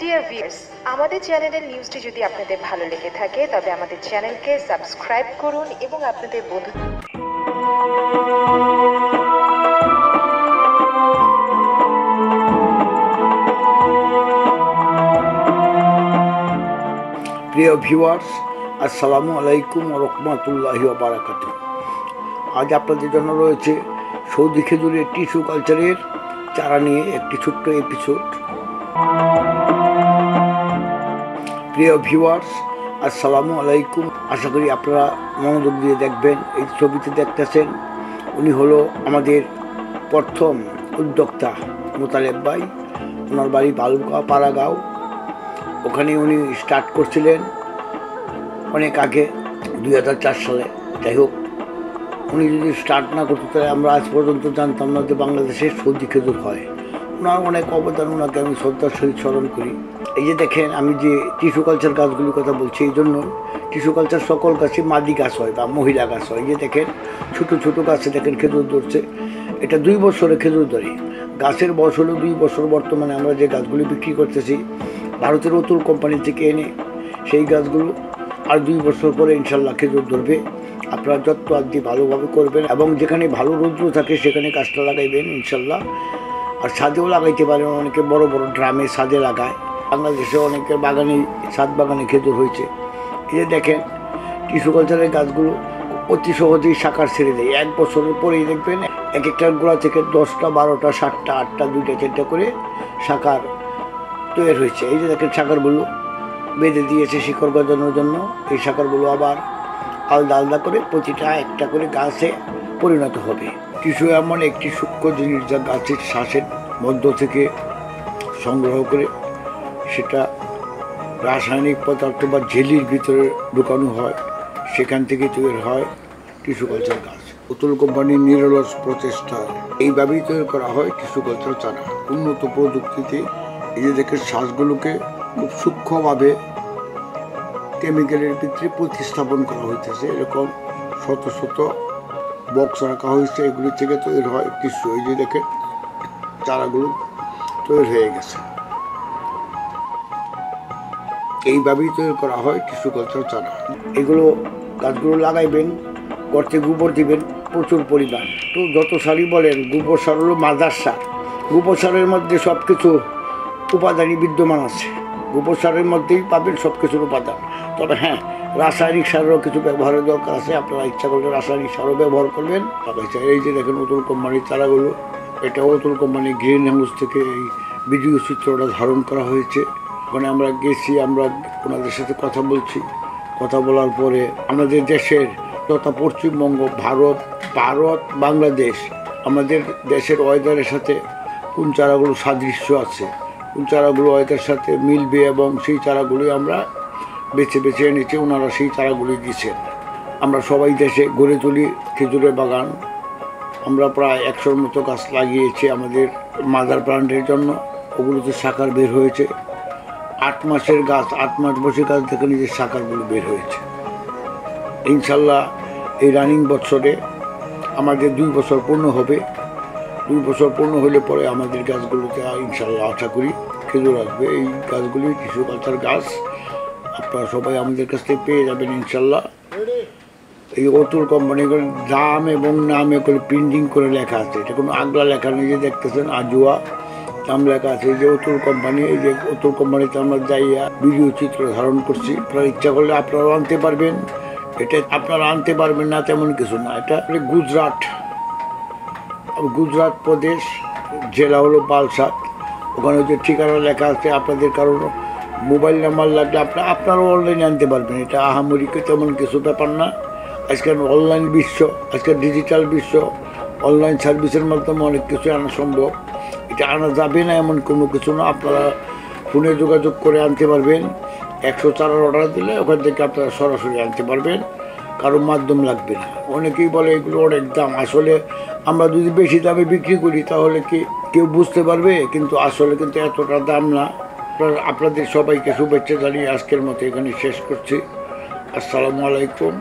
Dear viewers, আমাদের চ্যানেলের নিউজটি যদি আপনাদের ভালো লেগে থাকে তবে আমাদের চ্যানেলকে সাবস্ক্রাইব করুন এবং আপনাদের বন্ধু প্রিয় ভিউয়ার্স, আসসালামু আলাইকুম ওয়া রাহমাতুল্লাহি ওয়া বারাকাতুহু। আজ আপনাদের জন্য রয়েছে সৌদি খেজুরের টিস্যু কালচারের চারা নিয়ে একটি ছোট্ট এপিসোড। প্রিয় ভিউয়ার্স, আসসালামু আলাইকুম। আশা করি আপনারা মনোযোগ দিয়ে দেখবেন। এই ছবিতে দেখতেছেন উনি হলো আমাদের প্রথম উদ্যোক্তা মোতালেব ভাই। ওনার বাড়ি বালুকা পাড়াগাঁও। ওখানে উনি স্টার্ট করছিলেন অনেক আগে, 2004 সালে। যাই হোক, উনি যদি স্টার্ট না করতে তাহলে আমরা আজ পর্যন্ত জানতাম না যে বাংলাদেশে সৌদি খেজুর হয়। ওনার অনেক অবদান, ওনাকে আমি শ্রদ্ধার সহিত স্মরণ করি। এই যে দেখেন, আমি যে টিস্যু কালচার গাছগুলির কথা বলছি, এই জন্য টিস্যু কালচার সকল গাছে মাদি গাছ হয় বা মহিলা গাছ হয়। এই যে দেখেন ছোটো ছোটো গাছে দেখেন খেজুর ধরছে। এটা 2 বছরে খেজুর ধরে। গাছের বয়স হলো 2 বছর। বর্তমানে আমরা যে গাছগুলি বিক্রি করতেছি ভারতের অতুল কোম্পানি থেকে এনে, সেই গাছগুলো আর 2 বছর পরে ইনশাল্লাহ খেজুর ধরবে। আপনারা যত্ন আদি ভালোভাবে করবেন এবং যেখানে ভালো রৌদ্র থাকে সেখানে গাছটা লাগাইবেন ইনশাল্লাহ। আর ছাদেও লাগাইতে পারেন, অনেকে বড় বড় ড্রামে ছাদে লাগায়। বাংলাদেশে অনেকের বাগানে, ছাদ বাগানে খেজুর হয়েছে। এই যে দেখেন টিস্যু কালচারের গাছগুলো অতি সহজেই শাখার ছেড়ে দেয়। 1 বছরের পরেই দেখবেন এক একটার গোড়া থেকে 10টা 12টা 7টা 8টা 2টা 4টা করে শাখার তৈরি হয়েছে। এই যে দেখেন শাখারগুলো বেঁধে দিয়েছে শিকড় গজানোর জন্য। এই শাখারগুলো আবার আলাদা আলাদা করে প্রতিটা একটা করে গাছে পরিণত হবে। টিস্যু এমন একটি সূক্ষ্ম জিনিস যা গাছের শ্বাসের মধ্য থেকে সংগ্রহ করে সেটা রাসায়নিক পদার্থ বা ঝিল্লির ভিতরে ঢুকানো হয়, সেখান থেকে তৈরি হয় টিস্যু কালচার গাছ। অতুল কোম্পানির নিরলস প্রচেষ্টা এইভাবেই তৈরি করা হয় টিস্যু কালচার চারা। উন্নত প্রযুক্তিতে এই যে দেখে শ্বাসগুলোকে খুব সূক্ষ্মভাবে কেমিক্যালের ভিতরে প্রতিস্থাপন করা হইতেছে। এরকম শত শত বক্স রাখা হয়েছে, এগুলি থেকে তৈরি হয় টিস্যু। এই যে দেখেন চারাগুলো তৈরি হয়ে গেছে। এইভাবেই তৈরি করা হয় টিস্যু কালচার চারা। এগুলো গাছগুলো লাগাইবেন, গর্তে গোবর দিবেন প্রচুর পরিমাণ। তো যত সারই বলেন, গোবর সার হলো মাদার সার। গোবর সারের মধ্যে সব কিছু উপাদানই বিদ্যমান আছে। গোবর সারের মধ্যেই পাবেন সব কিছুর উপাদান। তবে হ্যাঁ, রাসায়নিক সারেরও কিছু ব্যবহারের দরকার আছে। আপনারা ইচ্ছা করলে রাসায়নিক সারও ব্যবহার করবেন। এই যে দেখেন অতুল কোম্পানির চারাগুলো, এটা অতুল কোম্পানি গ্রিন হাউস থেকে এই ভিডিও চিত্রটা ধারণ করা হয়েছে। ওখানে আমরা গেছি, আমরা ওনাদের সাথে কথা বলছি। কথা বলার পরে আমাদের দেশের তথা পশ্চিমবঙ্গ, ভারত বাংলাদেশ, আমাদের দেশের ওয়েদারের সাথে কোন চারাগুলো সাদৃশ্য আছে, কোন চারাগুলো ওয়েদারের সাথে মিলবে, এবং সেই চারাগুলি আমরা বেছে বেছে এনেছি। ওনারা সেই চারাগুলি দিচ্ছেন। আমরা সবাই দেশে গড়ে তুলি খেজুরের বাগান। আমরা প্রায় 100-র মতো গাছ লাগিয়েছি আমাদের মাদার প্লান্টের জন্য। ওগুলোতে শাখার বের হয়েছে। 8 মাসের গাছ, 8 মাস বসে গাছ থেকে নিজের শাখারগুলো বের হয়েছে। ইনশাল্লাহ এই রানিং বছরে আমাদের 2 বছর পূর্ণ হবে। 2 বছর পূর্ণ হলে পরে আমাদের গাছগুলোতে ইনশাল্লাহ আশা করি খেজুর আসবে। এই গাছগুলি টিস্যু কালচার গাছ আপনারা সবাই আমাদের কাছ থেকে পেয়ে যাবেন ইনশাল্লাহ। এই অতুল কোম্পানিগুলোর দাম এবং নাম এগুলো প্রিন্টিং করে লেখা আছে। এটা কোনো আগলা লেখা নেই। যে দেখতেছেন আজুয়া নাম লেখা আছে। এই যে অতুল কোম্পানি, এই যে অতুল কোম্পানিতে আমরা যাইয়া ভিডিও চিত্র ধারণ করছি। আপনারা ইচ্ছা করলে আপনারাও আনতে পারবেন। এটা আপনারা আনতে পারবেন না তেমন কিছু না। এটা গুজরাট প্রদেশ, জেলা হলো বালসাদ। ওখানে যে ঠিকানা লেখা আছে, আপনাদের কারণ মোবাইল নাম্বার লাগলে আপনারাও অনলাইনে আনতে পারবেন। এটা আহামরিকে তেমন কিছু ব্যাপার না। আজকাল অনলাইন বিশ্ব, আজকাল ডিজিটাল বিশ্ব, অনলাইন সার্ভিসের মাধ্যমে অনেক কিছু আনা সম্ভব। এটা আনা যাবে না এমন কোনো কিছু না। আপনারা ফোনে যোগাযোগ করে আনতে পারবেন। 100 চারার অর্ডার দিলে ওখান থেকে আপনারা সরাসরি আনতে পারবেন, কারো মাধ্যম লাগবে না। অনেকেই বলে এগুলো অনেক দাম। আসলে আমরা যদি বেশি দামে বিক্রি করি তাহলে কি কেউ বুঝতে পারবে? কিন্তু আসলে কিন্তু এতটা দাম না। আপনাদের সবাইকে শুভেচ্ছা জানিয়ে আজকের মতো এখানে শেষ করছি। আসসালামু আলাইকুম।